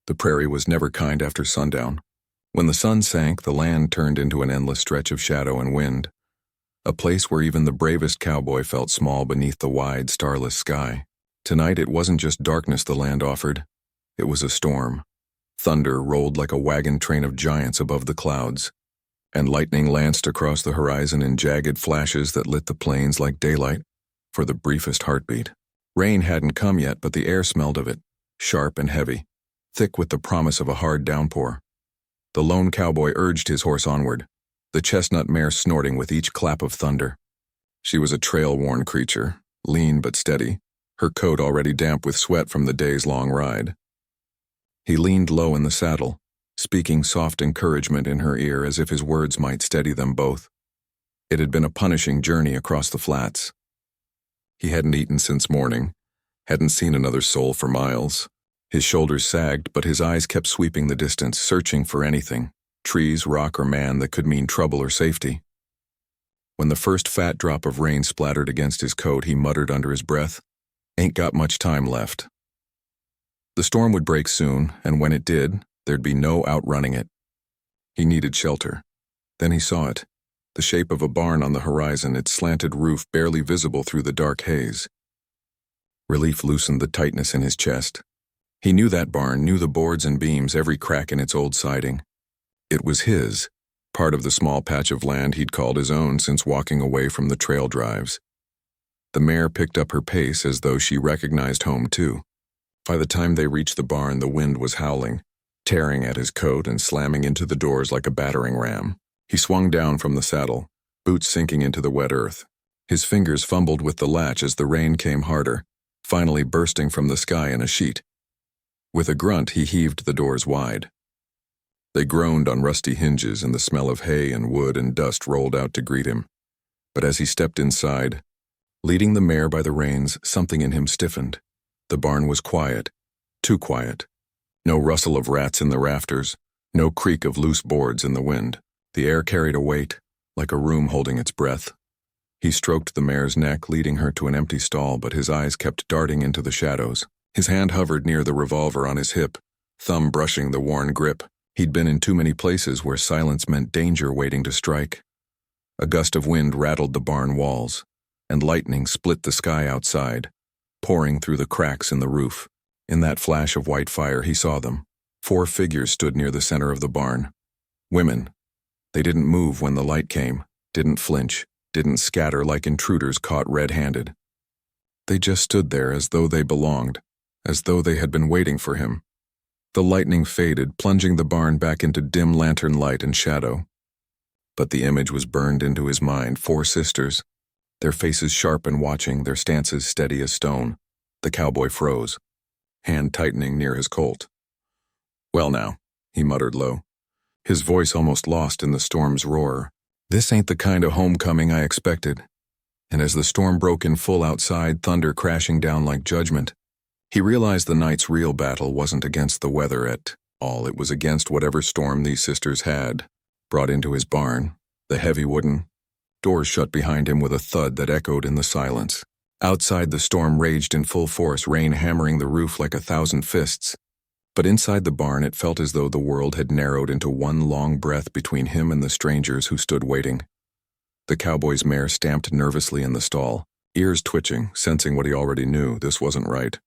The prairie was never kind after sundown. When the sun sank, the land turned into an endless stretch of shadow and wind, a place where even the bravest cowboy felt small beneath the wide, starless sky. Tonight it wasn't just darkness the land offered. It was a storm. Thunder rolled like a wagon train of giants above the clouds, and lightning lanced across the horizon in jagged flashes that lit the plains like daylight for the briefest heartbeat. Rain hadn't come yet, but the air smelled of it, sharp and heavy, thick with the promise of a hard downpour. The lone cowboy urged his horse onward, the chestnut mare snorting with each clap of thunder. She was a trail-worn creature, lean but steady, her coat already damp with sweat from the day's long ride. He leaned low in the saddle, speaking soft encouragement in her ear as if his words might steady them both. It had been a punishing journey across the flats. He hadn't eaten since morning, hadn't seen another soul for miles. His shoulders sagged, but his eyes kept sweeping the distance, searching for anything, trees, rock, or man that could mean trouble or safety. When the first fat drop of rain splattered against his coat, he muttered under his breath, "Ain't got much time left." The storm would break soon, and when it did, there'd be no outrunning it. He needed shelter. Then he saw it, the shape of a barn on the horizon, its slanted roof barely visible through the dark haze. Relief loosened the tightness in his chest. He knew that barn, knew the boards and beams, every crack in its old siding. It was his, part of the small patch of land he'd called his own since walking away from the trail drives. The mare picked up her pace as though she recognized home too. By the time they reached the barn, the wind was howling, tearing at his coat and slamming into the doors like a battering ram. He swung down from the saddle, boots sinking into the wet earth. His fingers fumbled with the latch as the rain came harder, finally bursting from the sky in a sheet. With a grunt, he heaved the doors wide. They groaned on rusty hinges, and the smell of hay and wood and dust rolled out to greet him. But as he stepped inside, leading the mare by the reins, something in him stiffened. The barn was quiet, too quiet. No rustle of rats in the rafters, no creak of loose boards in the wind. The air carried a weight, like a room holding its breath. He stroked the mare's neck, leading her to an empty stall, but his eyes kept darting into the shadows. His hand hovered near the revolver on his hip, thumb brushing the worn grip. He'd been in too many places where silence meant danger waiting to strike. A gust of wind rattled the barn walls, and lightning split the sky outside, pouring through the cracks in the roof. In that flash of white fire, he saw them. 4 figures stood near the center of the barn. Women. They didn't move when the light came, didn't flinch, didn't scatter like intruders caught red-handed. They just stood there as though they belonged, as though they had been waiting for him. The lightning faded, plunging the barn back into dim lantern light and shadow. But the image was burned into his mind. 4 sisters, their faces sharp and watching, their stances steady as stone. The cowboy froze, hand tightening near his colt. "Well now," he muttered low, his voice almost lost in the storm's roar. "This ain't the kind of homecoming I expected." And as the storm broke in full outside, thunder crashing down like judgment, he realized the night's real battle wasn't against the weather at all. It was against whatever storm these sisters had brought into his barn. The heavy wooden doors shut behind him with a thud that echoed in the silence. Outside, the storm raged in full force, rain hammering the roof like 1,000 fists. But inside the barn, it felt as though the world had narrowed into one long breath between him and the strangers who stood waiting. The cowboy's mare stamped nervously in the stall, ears twitching, sensing what he already knew: this wasn't right.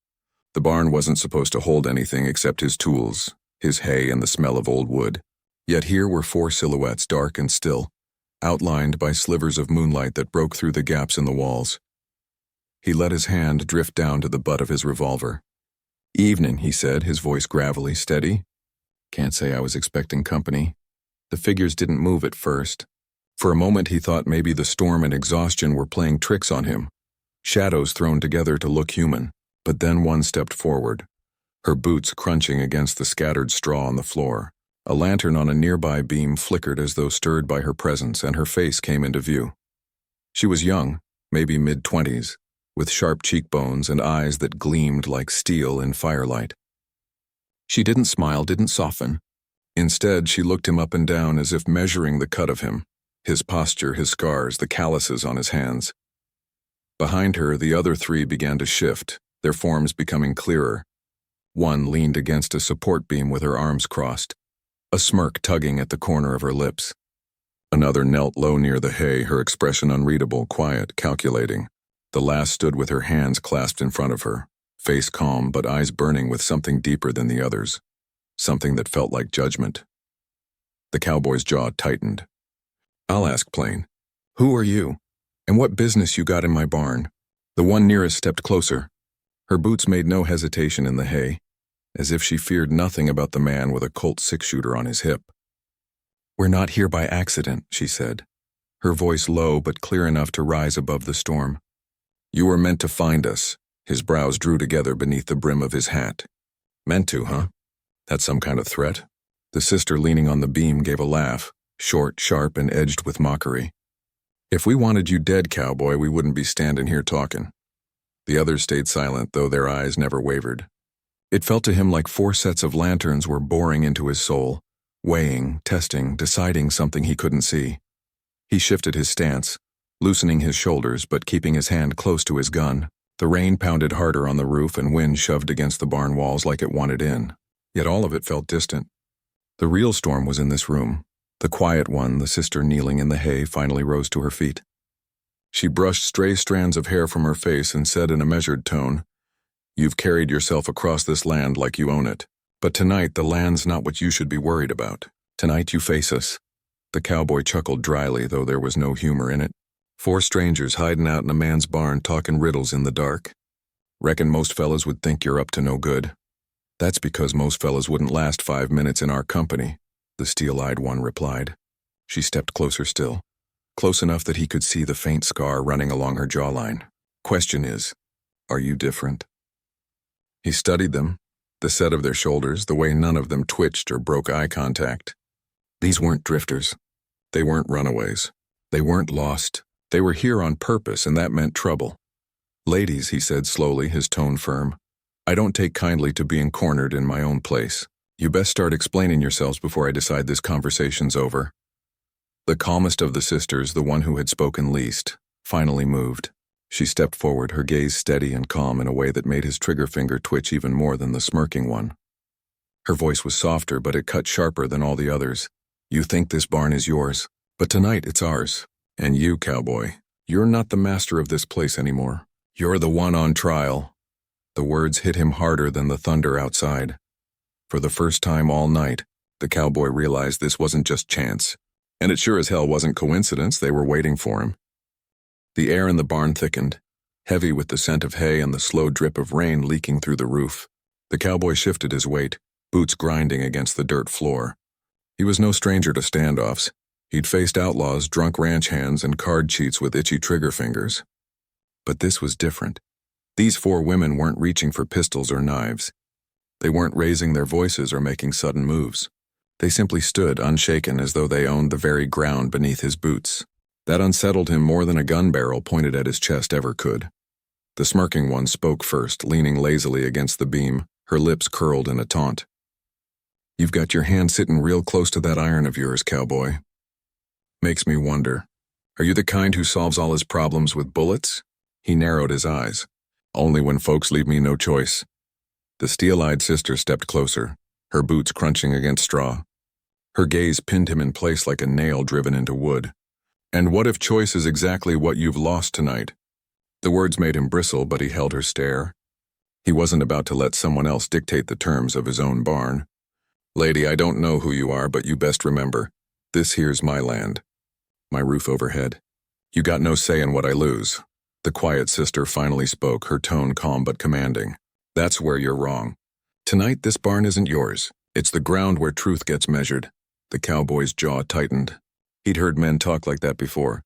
The barn wasn't supposed to hold anything except his tools, his hay, and the smell of old wood. Yet here were 4 silhouettes, dark and still, outlined by slivers of moonlight that broke through the gaps in the walls. He let his hand drift down to the butt of his revolver. "Evening," he said, his voice gravelly, steady. "Can't say I was expecting company." The figures didn't move at first. For a moment he thought maybe the storm and exhaustion were playing tricks on him, shadows thrown together to look human. But then one stepped forward, her boots crunching against the scattered straw on the floor. A lantern on a nearby beam flickered as though stirred by her presence, and her face came into view. She was young, maybe mid-20s, with sharp cheekbones and eyes that gleamed like steel in firelight. She didn't smile, didn't soften. Instead, she looked him up and down as if measuring the cut of him, his posture, his scars, the calluses on his hands. Behind her, the other 3 began to shift, their forms becoming clearer. One leaned against a support beam with her arms crossed, a smirk tugging at the corner of her lips. Another knelt low near the hay, her expression unreadable, quiet, calculating. The last stood with her hands clasped in front of her, face calm but eyes burning with something deeper than the others, something that felt like judgment. The cowboy's jaw tightened. "I'll ask plain. Who are you? And what business you got in my barn?" The one nearest stepped closer. Her boots made no hesitation in the hay, as if she feared nothing about the man with a Colt six-shooter on his hip. "We're not here by accident," she said, her voice low but clear enough to rise above the storm. "You were meant to find us." His brows drew together beneath the brim of his hat. "Meant to, huh? That's some kind of threat?" The sister leaning on the beam gave a laugh, short, sharp, and edged with mockery. "If we wanted you dead, cowboy, we wouldn't be standing here talking." The others stayed silent, though their eyes never wavered. It felt to him like 4 sets of lanterns were boring into his soul, weighing, testing, deciding something he couldn't see. He shifted his stance, loosening his shoulders but keeping his hand close to his gun. The rain pounded harder on the roof and wind shoved against the barn walls like it wanted in. Yet all of it felt distant. The real storm was in this room. The quiet one, the sister kneeling in the hay, finally rose to her feet. She brushed stray strands of hair from her face and said in a measured tone, "You've carried yourself across this land like you own it. But tonight the land's not what you should be worried about. Tonight you face us." The cowboy chuckled dryly, though there was no humor in it. 4 strangers hiding out in a man's barn talking riddles in the dark. "Reckon most fellas would think you're up to no good." "That's because most fellas wouldn't last 5 minutes in our company," the steel-eyed one replied. She stepped closer still, close enough that he could see the faint scar running along her jawline. "Question is, are you different?" He studied them, the set of their shoulders, the way none of them twitched or broke eye contact. These weren't drifters. They weren't runaways. They weren't lost. They were here on purpose, and that meant trouble. "Ladies," he said slowly, his tone firm, "I don't take kindly to being cornered in my own place. You best start explaining yourselves before I decide this conversation's over." The calmest of the sisters, the one who had spoken least, finally moved. She stepped forward, her gaze steady and calm in a way that made his trigger finger twitch even more than the smirking one. Her voice was softer, but it cut sharper than all the others. "You think this barn is yours, but tonight it's ours. And you, cowboy, you're not the master of this place anymore. You're the one on trial." The words hit him harder than the thunder outside. For the first time all night, the cowboy realized this wasn't just chance. And it sure as hell wasn't coincidence. They were waiting for him. The air in the barn thickened, heavy with the scent of hay and the slow drip of rain leaking through the roof. The cowboy shifted his weight, boots grinding against the dirt floor. He was no stranger to standoffs. He'd faced outlaws, drunk ranch hands, and card cheats with itchy trigger fingers. But this was different. These 4 women weren't reaching for pistols or knives. They weren't raising their voices or making sudden moves. They simply stood unshaken as though they owned the very ground beneath his boots. That unsettled him more than a gun barrel pointed at his chest ever could. The smirking one spoke first, leaning lazily against the beam, her lips curled in a taunt. "You've got your hand sitting real close to that iron of yours, cowboy. Makes me wonder, are you the kind who solves all his problems with bullets?" He narrowed his eyes. "Only when folks leave me no choice." The steel-eyed sister stepped closer, her boots crunching against straw. Her gaze pinned him in place like a nail driven into wood. "And what if choice is exactly what you've lost tonight?" The words made him bristle, but he held her stare. He wasn't about to let someone else dictate the terms of his own barn. "Lady, I don't know who you are, but you best remember, this here's my land. My roof overhead. You got no say in what I lose." The quiet sister finally spoke, her tone calm but commanding. "That's where you're wrong. Tonight this barn isn't yours. It's the ground where truth gets measured." The cowboy's jaw tightened. He'd heard men talk like that before.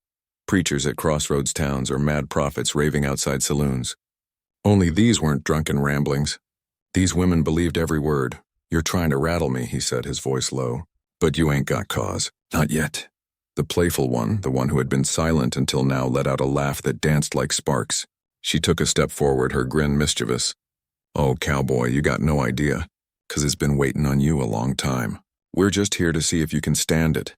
Preachers at crossroads towns or mad prophets raving outside saloons. Only these weren't drunken ramblings. These women believed every word. "You're trying to rattle me," he said, his voice low. "But you ain't got cause. Not yet." The playful one, the one who had been silent until now, let out a laugh that danced like sparks. She took a step forward, her grin mischievous. "Oh, cowboy, you got no idea, 'cause it's been waiting on you a long time. We're just here to see if you can stand it."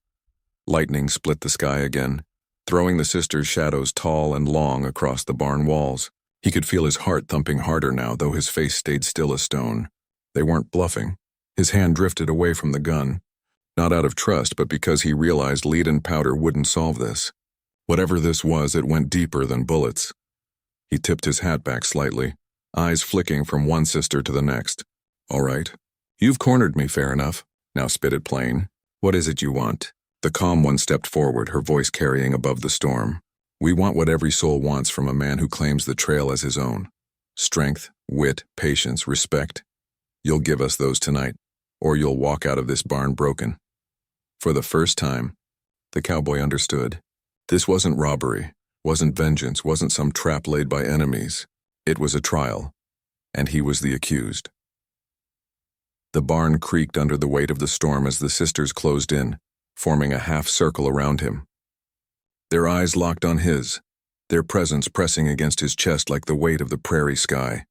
Lightning split the sky again, throwing the sisters' shadows tall and long across the barn walls. He could feel his heart thumping harder now, though his face stayed still as stone. They weren't bluffing. His hand drifted away from the gun, not out of trust, but because he realized lead and powder wouldn't solve this. Whatever this was, it went deeper than bullets. He tipped his hat back slightly, eyes flicking from one sister to the next. All right. You've cornered me, fair enough. Now spit it plain. What is it you want? The calm one stepped forward, her voice carrying above the storm. We want what every soul wants from a man who claims the trail as his own. Strength, wit, patience, respect. You'll give us those tonight, or you'll walk out of this barn broken. For the first time, the cowboy understood. This wasn't robbery, wasn't vengeance, wasn't some trap laid by enemies. It was a trial, and he was the accused. The barn creaked under the weight of the storm as the sisters closed in, forming a half circle around him. Their eyes locked on his, their presence pressing against his chest like the weight of the prairie sky.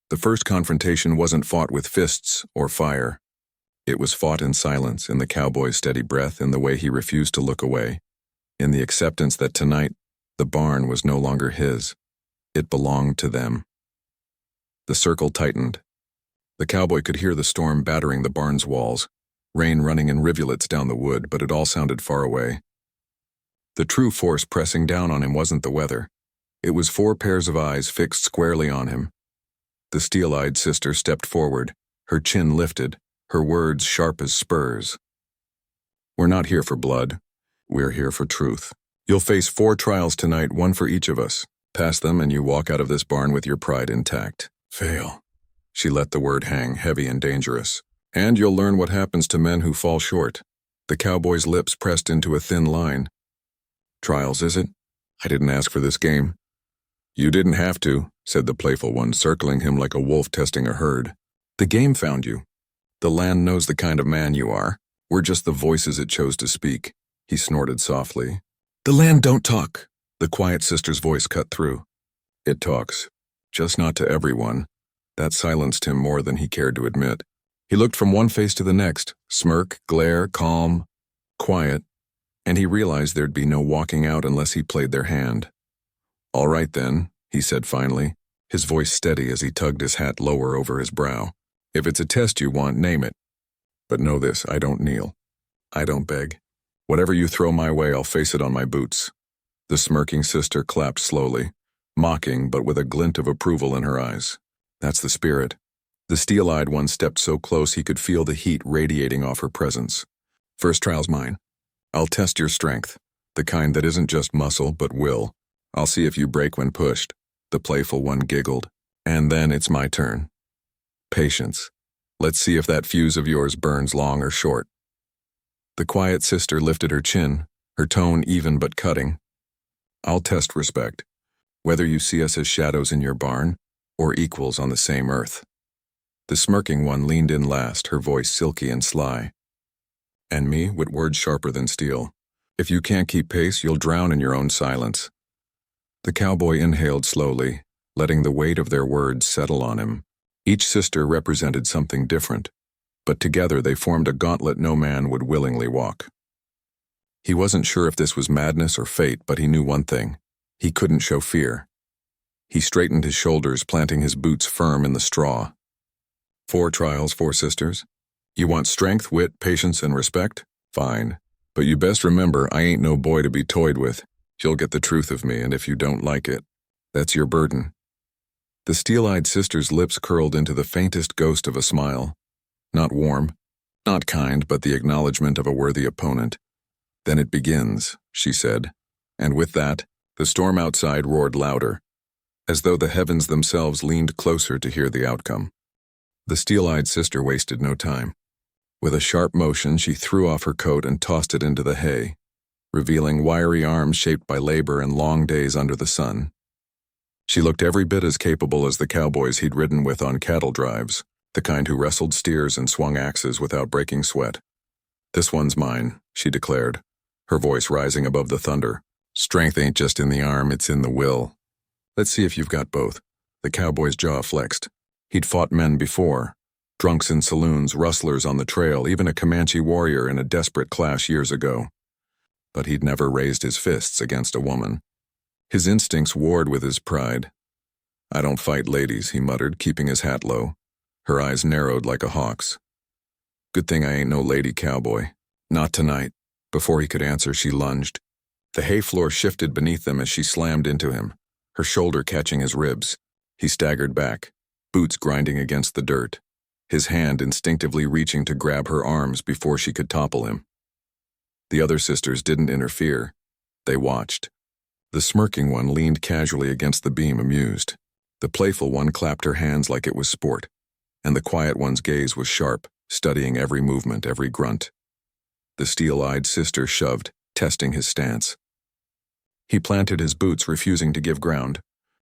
The first confrontation wasn't fought with fists or fire. It was fought in silence, in the cowboy's steady breath, in the way he refused to look away, in the acceptance that tonight the barn was no longer his. It belonged to them. The circle tightened. The cowboy could hear the storm battering the barn's walls, rain running in rivulets down the wood, but it all sounded far away. The true force pressing down on him wasn't the weather. It was 4 pairs of eyes fixed squarely on him. The steel-eyed sister stepped forward, her chin lifted, her words sharp as spurs. We're not here for blood. We're here for truth. You'll face 4 trials tonight, 1 for each of us. Pass them and you walk out of this barn with your pride intact. Fail. She let the word hang, heavy and dangerous. And you'll learn what happens to men who fall short. The cowboy's lips pressed into a thin line. Trials, is it? I didn't ask for this game. You didn't have to, said the playful one, circling him like a wolf testing a herd. The game found you. The land knows the kind of man you are. We're just the voices it chose to speak. He snorted softly. The land don't talk. The quiet sister's voice cut through. It talks, just not to everyone. That silenced him more than he cared to admit. He looked from one face to the next, smirk, glare, calm, quiet, and he realized there'd be no walking out unless he played their hand. All right then, he said finally, his voice steady as he tugged his hat lower over his brow. If it's a test you want, name it. But know this, I don't kneel. I don't beg. Whatever you throw my way, I'll face it on my boots. The smirking sister clapped slowly, mocking but with a glint of approval in her eyes. That's the spirit. The steel-eyed one stepped so close he could feel the heat radiating off her presence. First trial's mine. I'll test your strength, the kind that isn't just muscle but will. I'll see if you break when pushed. The playful one giggled. And then it's my turn. Patience. Let's see if that fuse of yours burns long or short. The quiet sister lifted her chin, her tone even but cutting. I'll test respect, whether you see us as shadows in your barn or equals on the same earth. The smirking one leaned in last, her voice silky and sly. And me, with words sharper than steel. If you can't keep pace, you'll drown in your own silence. The cowboy inhaled slowly, letting the weight of their words settle on him. Each sister represented something different, but together they formed a gauntlet no man would willingly walk. He wasn't sure if this was madness or fate, but he knew one thing. He couldn't show fear. He straightened his shoulders, planting his boots firm in the straw. 4 trials, 4 sisters. You want strength, wit, patience, and respect? Fine. But you best remember, I ain't no boy to be toyed with. You'll get the truth of me, and if you don't like it, that's your burden. The steel-eyed sister's lips curled into the faintest ghost of a smile. Not warm, not kind, but the acknowledgement of a worthy opponent. Then it begins, she said, and with that, the storm outside roared louder, as though the heavens themselves leaned closer to hear the outcome. The steel-eyed sister wasted no time. With a sharp motion, she threw off her coat and tossed it into the hay, revealing wiry arms shaped by labor and long days under the sun. She looked every bit as capable as the cowboys he'd ridden with on cattle drives, the kind who wrestled steers and swung axes without breaking sweat. This one's mine, she declared, her voice rising above the thunder. Strength ain't just in the arm, it's in the will. Let's see if you've got both. The cowboy's jaw flexed. He'd fought men before. Drunks in saloons, rustlers on the trail, even a Comanche warrior in a desperate clash years ago. But he'd never raised his fists against a woman. His instincts warred with his pride. I don't fight ladies, he muttered, keeping his hat low. Her eyes narrowed like a hawk's. Good thing I ain't no lady cowboy. Not tonight. Before he could answer, she lunged. The hay floor shifted beneath them as she slammed into him, her shoulder catching his ribs. He staggered back, boots grinding against the dirt, his hand instinctively reaching to grab her arms before she could topple him. The other sisters didn't interfere. They watched. The smirking one leaned casually against the beam, amused. The playful one clapped her hands like it was sport, and the quiet one's gaze was sharp, studying every movement, every grunt. The steel-eyed sister shoved, testing his stance. He planted his boots, refusing to give ground.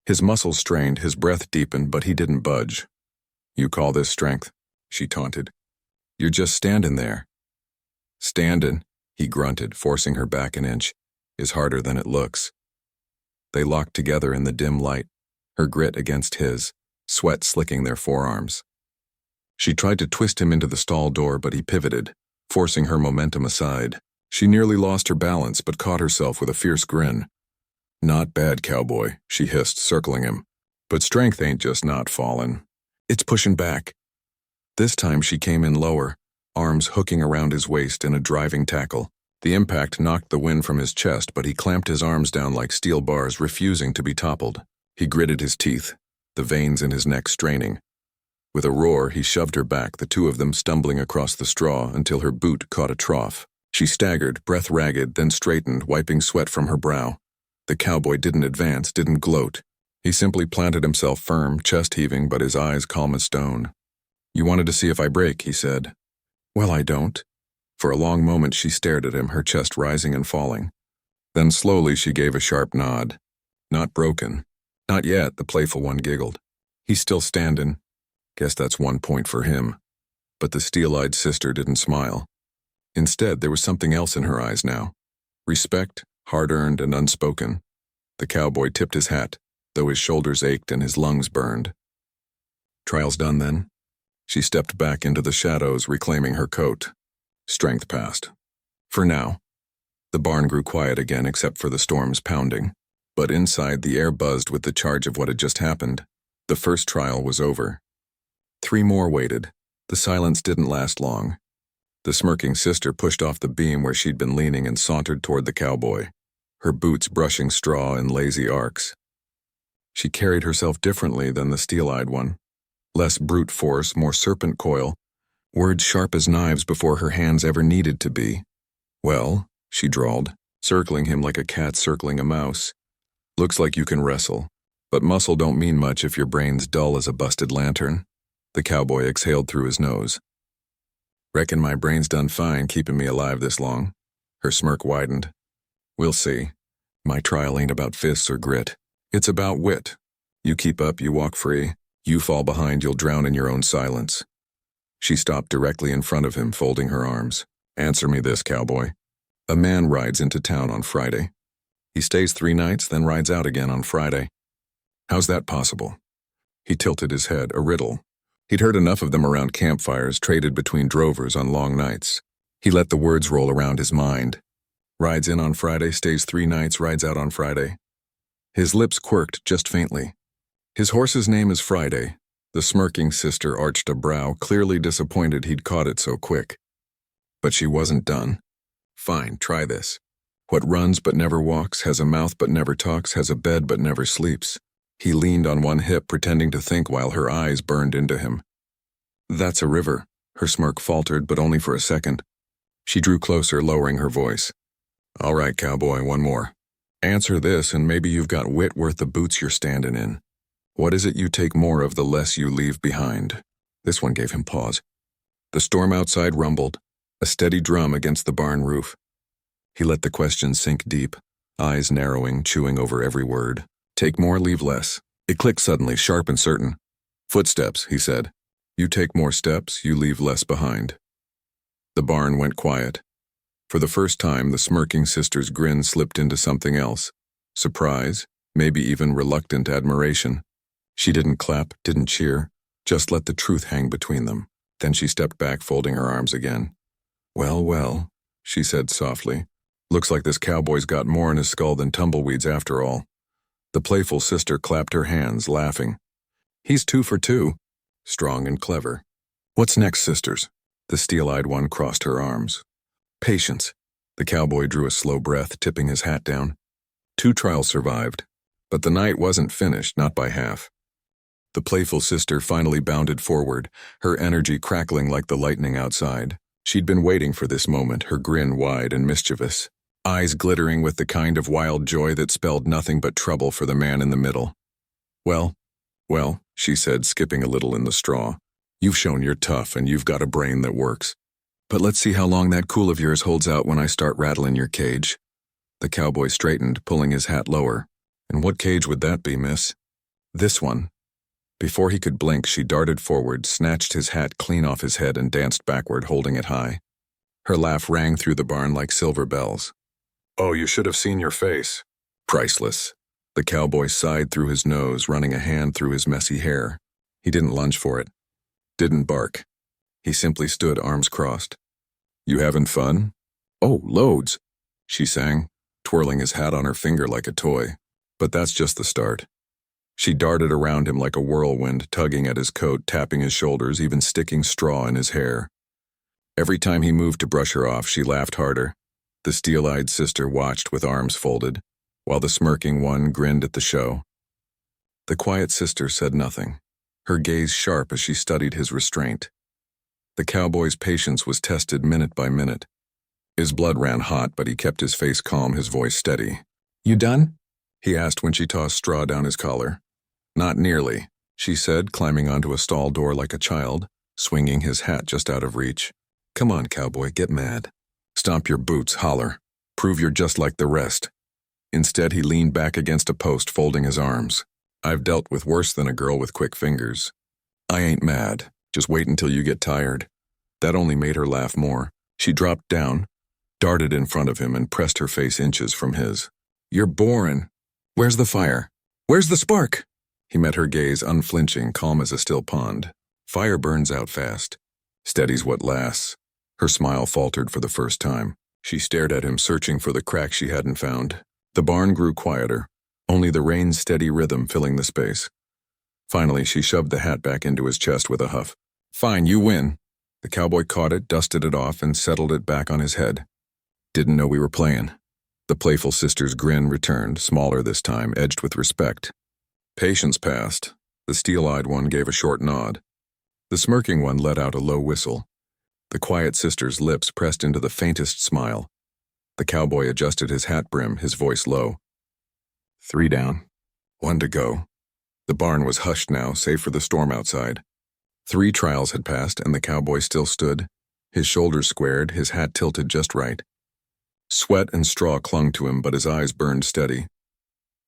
His muscles strained, his breath deepened, but he didn't budge. "You call this strength?" she taunted. "You're just standing there." "Standin'," he grunted, forcing her back an inch, "is harder than it looks." They locked together in the dim light, her grit against his, sweat slicking their forearms. She tried to twist him into the stall door, but he pivoted, forcing her momentum aside. She nearly lost her balance, but caught herself with a fierce grin. "Not bad, cowboy," she hissed, circling him. "But strength ain't just not falling. It's pushing back." This time she came in lower, arms hooking around his waist in a driving tackle. The impact knocked the wind from his chest, but he clamped his arms down like steel bars, refusing to be toppled. He gritted his teeth, the veins in his neck straining. With a roar, he shoved her back, the two of them stumbling across the straw until her boot caught a trough. She staggered, breath ragged, then straightened, wiping sweat from her brow. The cowboy didn't advance, didn't gloat. He simply planted himself firm, chest heaving, but his eyes calm as stone. "You wanted to see if I break," he said. "Well, I don't." For a long moment she stared at him, her chest rising and falling. Then slowly she gave a sharp nod. "Not broken." "Not yet," the playful one giggled. "He's still standin'." Guess that's 1 point for him. But the steel-eyed sister didn't smile. Instead, there was something else in her eyes now. Respect, hard-earned and unspoken. The cowboy tipped his hat, though his shoulders ached and his lungs burned. "Trial's done then?" She stepped back into the shadows, reclaiming her coat. Strength passed. For now. The barn grew quiet again except for the storm's pounding. But inside, the air buzzed with the charge of what had just happened. The first trial was over. 3 more waited. The silence didn't last long. The smirking sister pushed off the beam where she'd been leaning and sauntered toward the cowboy, her boots brushing straw in lazy arcs. She carried herself differently than the steel-eyed one. Less brute force, more serpent coil, words sharp as knives before her hands ever needed to be. "Well," she drawled, circling him like a cat circling a mouse. "Looks like you can wrestle, but muscle don't mean much if your brain's dull as a busted lantern." The cowboy exhaled through his nose. "Reckon my brain's done fine keeping me alive this long." Her smirk widened. "We'll see. My trial ain't about fists or grit. It's about wit. You keep up, you walk free. You fall behind, you'll drown in your own silence." She stopped directly in front of him, folding her arms. "Answer me this, cowboy. A man rides into town on Friday. He stays 3 nights, then rides out again on Friday. How's that possible?" He tilted his head, a riddle. He'd heard enough of them around campfires, traded between drovers on long nights. He let the words roll around his mind. Rides in on Friday, stays 3 nights, rides out on Friday. His lips quirked just faintly. "His horse's name is Friday." The smirking sister arched a brow, clearly disappointed he'd caught it so quick. But she wasn't done. "Fine, try this. What runs but never walks, has a mouth but never talks, has a bed but never sleeps." He leaned on one hip, pretending to think while her eyes burned into him. "That's a river." Her smirk faltered, but only for a second. She drew closer, lowering her voice. "All right, cowboy, one more. Answer this, and maybe you've got wit worth the boots you're standing in. What is it you take more of the less you leave behind?" This one gave him pause. The storm outside rumbled, a steady drum against the barn roof. He let the question sink deep, eyes narrowing, chewing over every word. "Take more, leave less." It clicked suddenly, sharp and certain. "Footsteps," he said. "You take more steps, you leave less behind." The barn went quiet. For the first time, the smirking sister's grin slipped into something else. Surprise, maybe even reluctant admiration. She didn't clap, didn't cheer, just let the truth hang between them. Then she stepped back, folding her arms again. "Well, well," she said softly. "Looks like this cowboy's got more in his skull than tumbleweeds after all." The playful sister clapped her hands, laughing. "He's 2 for 2. strong and clever. What's next, sisters? The steel-eyed one crossed her arms. Patience. The cowboy drew a slow breath, tipping his hat down. 2 trials survived, but the night wasn't finished, not by half. The playful sister finally bounded forward, her energy crackling like the lightning outside. She'd been waiting for this moment, her grin wide and mischievous, eyes glittering with the kind of wild joy that spelled nothing but trouble for the man in the middle. Well, she said, skipping a little in the straw. You've shown you're tough and you've got a brain that works. But let's see how long that cool of yours holds out when I start rattling your cage. The cowboy straightened, pulling his hat lower. And what cage would that be, miss? This one. Before he could blink, she darted forward, snatched his hat clean off his head and danced backward, holding it high. Her laugh rang through the barn like silver bells. Oh, you should have seen your face. Priceless. The cowboy sighed through his nose, running a hand through his messy hair. He didn't lunge for it. Didn't bark. He simply stood, arms crossed. You having fun? Oh, loads, she sang, twirling his hat on her finger like a toy. But that's just the start. She darted around him like a whirlwind, tugging at his coat, tapping his shoulders, even sticking straw in his hair. Every time he moved to brush her off, she laughed harder. The steel-eyed sister watched with arms folded, while the smirking one grinned at the show. The quiet sister said nothing, her gaze sharp as she studied his restraint. The cowboy's patience was tested minute by minute. His blood ran hot, but he kept his face calm, his voice steady. You done? He asked when she tossed straw down his collar. Not nearly, she said, climbing onto a stall door like a child, swinging his hat just out of reach. Come on, cowboy, get mad. Stomp your boots, holler. Prove you're just like the rest. Instead, he leaned back against a post, folding his arms. I've dealt with worse than a girl with quick fingers. I ain't mad. Just wait until you get tired. That only made her laugh more. She dropped down, darted in front of him, and pressed her face inches from his. You're boring. Where's the fire? Where's the spark? He met her gaze, unflinching, calm as a still pond. Fire burns out fast. Steady's what lasts. Her smile faltered for the first time. She stared at him, searching for the crack she hadn't found. The barn grew quieter, only the rain's steady rhythm filling the space. Finally, she shoved the hat back into his chest with a huff. Fine, you win. The cowboy caught it, dusted it off, and settled it back on his head. Didn't know we were playing. The playful sister's grin returned, smaller this time, edged with respect. Patience passed. The steel-eyed one gave a short nod. The smirking one let out a low whistle. The quiet sister's lips pressed into the faintest smile. The cowboy adjusted his hat brim, his voice low. 3 down. 1 to go. The barn was hushed now, save for the storm outside. 3 trials had passed, and the cowboy still stood, his shoulders squared, his hat tilted just right. Sweat and straw clung to him, but his eyes burned steady.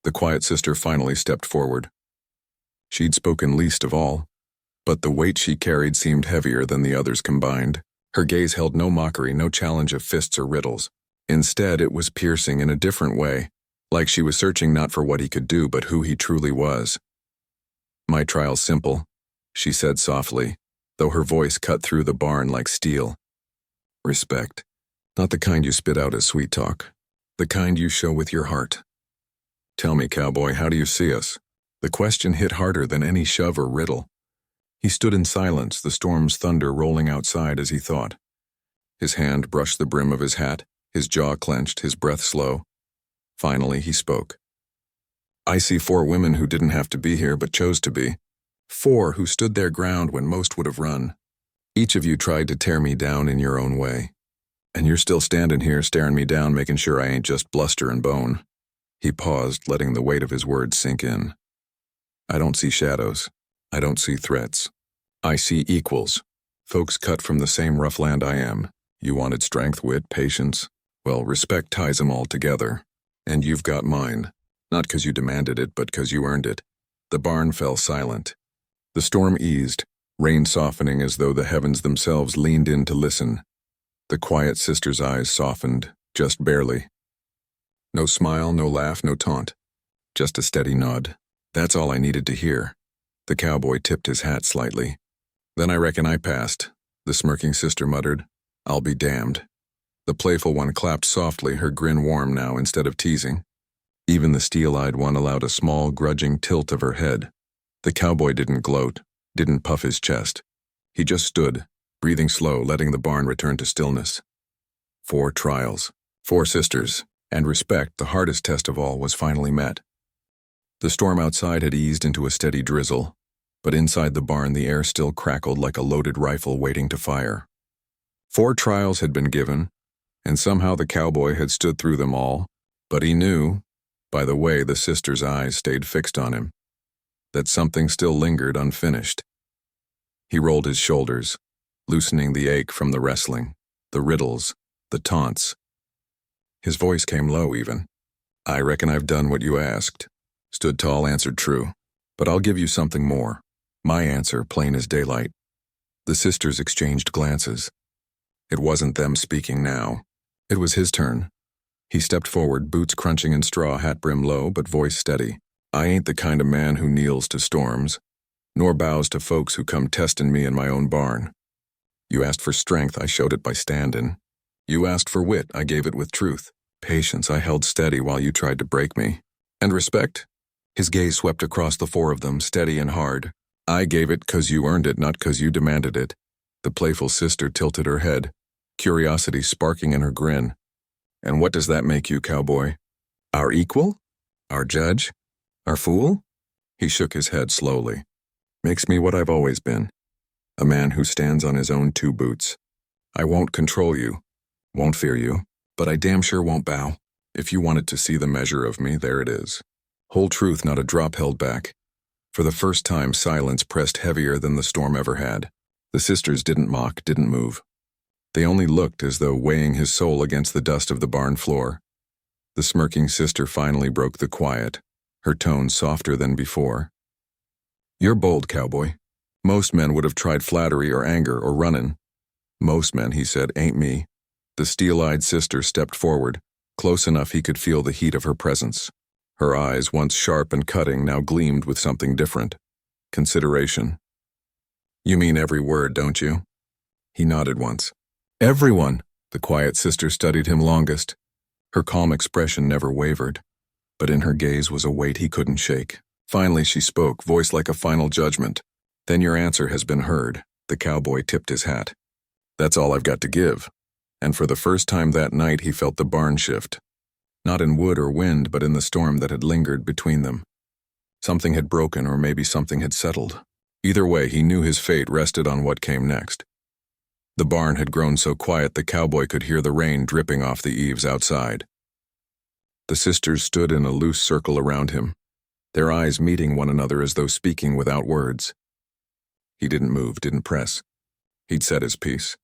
The quiet sister finally stepped forward. She'd spoken least of all, but the weight she carried seemed heavier than the others combined. Her gaze held no mockery, no challenge of fists or riddles. Instead, it was piercing in a different way, like she was searching not for what he could do, but who he truly was. My trial's simple, she said softly, though her voice cut through the barn like steel. Respect. Not the kind you spit out as sweet talk. The kind you show with your heart. Tell me, cowboy, how do you see us? The question hit harder than any shove or riddle. He stood in silence, the storm's thunder rolling outside as he thought. His hand brushed the brim of his hat, his jaw clenched, his breath slow. Finally, he spoke. I see 4 women who didn't have to be here but chose to be. 4 who stood their ground when most would have run. Each of you tried to tear me down in your own way. And you're still standing here staring me down, making sure I ain't just bluster and bone. He paused, letting the weight of his words sink in. I don't see shadows. I don't see threats. I see equals. Folks cut from the same rough land I am. You wanted strength, wit, patience. Well, respect ties them all together. And you've got mine. Not 'cause you demanded it, but 'cause you earned it. The barn fell silent. The storm eased, rain softening as though the heavens themselves leaned in to listen. The quiet sister's eyes softened, just barely. No smile, no laugh, no taunt. Just a steady nod. That's all I needed to hear. The cowboy tipped his hat slightly. Then I reckon I passed, the smirking sister muttered. I'll be damned. The playful one clapped softly, her grin warm now instead of teasing. Even the steel-eyed one allowed a small, grudging tilt of her head. The cowboy didn't gloat, didn't puff his chest. He just stood, breathing slow, letting the barn return to stillness. 4 trials, 4 sisters, and respect, the hardest test of all, was finally met. The storm outside had eased into a steady drizzle, but inside the barn the air still crackled like a loaded rifle waiting to fire. 4 trials had been given, and somehow the cowboy had stood through them all, but he knew, by the way the sisters' eyes stayed fixed on him, that something still lingered unfinished. He rolled his shoulders, loosening the ache from the wrestling, the riddles, the taunts. His voice came low even. "I reckon I've done what you asked." Stood Tall answered true, "But I'll give you something more. My answer, plain as daylight." The sisters exchanged glances. It wasn't them speaking now. It was his turn. He stepped forward, boots crunching in straw, hat brim low, but voice steady. "I ain't the kind of man who kneels to storms, nor bows to folks who come testin' me in my own barn. You asked for strength, I showed it by standin'. You asked for wit, I gave it with truth. Patience, I held steady while you tried to break me. And respect?" His gaze swept across the 4 of them, steady and hard. "I gave it 'cause you earned it, not 'cause you demanded it." The playful sister tilted her head, curiosity sparking in her grin. "And what does that make you, cowboy? Our equal? Our judge? Our fool?" He shook his head slowly. "Makes me what I've always been. A man who stands on his own 2 boots. I won't control you, won't fear you, but I damn sure won't bow. If you wanted to see the measure of me, there it is." Whole truth, not a drop held back. For the first time, silence pressed heavier than the storm ever had. The sisters didn't mock, didn't move. They only looked as though weighing his soul against the dust of the barn floor. The smirking sister finally broke the quiet, her tone softer than before. "You're bold, cowboy. Most men would have tried flattery or anger or runnin'. Most men," he said, "ain't me." The steel-eyed sister stepped forward, close enough he could feel the heat of her presence. Her eyes, once sharp and cutting, now gleamed with something different. Consideration. "You mean every word, don't you?" He nodded once. "Everyone." The quiet sister studied him longest. Her calm expression never wavered, but in her gaze was a weight he couldn't shake. Finally she spoke, voice like a final judgment. "Then your answer has been heard." The cowboy tipped his hat. "That's all I've got to give." And for the first time that night he felt the barn shift. Not in wood or wind, but in the storm that had lingered between them. Something had broken, or maybe something had settled. Either way, he knew his fate rested on what came next. The barn had grown so quiet the cowboy could hear the rain dripping off the eaves outside. The sisters stood in a loose circle around him, their eyes meeting one another as though speaking without words. He didn't move, didn't press. He'd said his piece.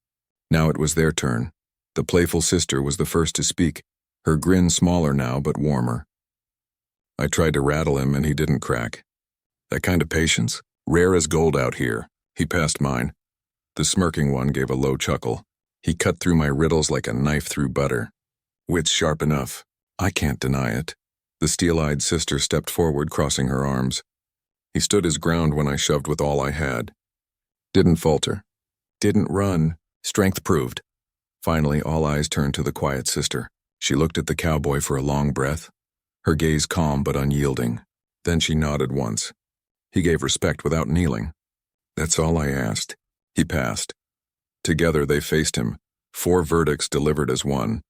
Now it was their turn. The playful sister was the first to speak, her grin smaller now but warmer. "I tried to rattle him and he didn't crack. That kind of patience, rare as gold out here." He passed mine. The smirking one gave a low chuckle. "He cut through my riddles like a knife through butter. Wit's sharp enough. I can't deny it." The steel-eyed sister stepped forward, crossing her arms. "He stood his ground when I shoved with all I had. Didn't falter. Didn't run. Strength proved." Finally, all eyes turned to the quiet sister. She looked at the cowboy for a long breath, her gaze calm but unyielding. Then she nodded once. He gave respect without kneeling. "That's all I asked." He passed. Together they faced him, 4 verdicts delivered as one.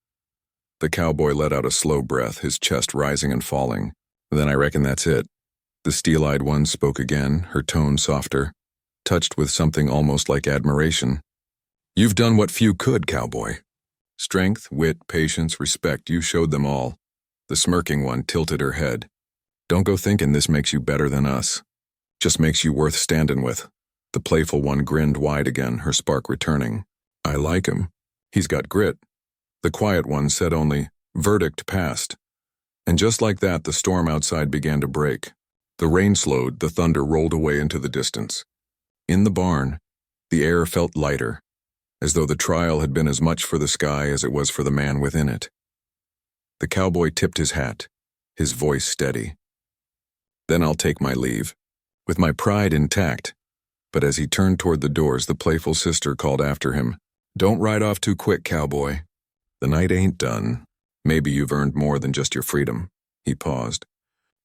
The cowboy let out a slow breath, his chest rising and falling. "Then I reckon that's it." The steel-eyed one spoke again, her tone softer, touched with something almost like admiration. "You've done what few could, cowboy. Strength, wit, patience, respect, you showed them all." The smirking one tilted her head. "Don't go thinking this makes you better than us. Just makes you worth standing with." The playful one grinned wide again, her spark returning. "I like him. He's got grit." The quiet one said only, "Verdict passed." And just like that, the storm outside began to break. The rain slowed, the thunder rolled away into the distance. In the barn, the air felt lighter, as though the trial had been as much for the sky as it was for the man within it. The cowboy tipped his hat, his voice steady. "Then I'll take my leave, with my pride intact." But as he turned toward the doors, the playful sister called after him, "Don't ride off too quick, cowboy. The night ain't done. Maybe you've earned more than just your freedom." He paused,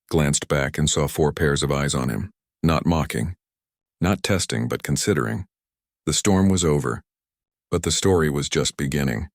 glanced back and saw 4 pairs of eyes on him, not mocking, Not testing, but considering. The storm was over, but the story was just beginning.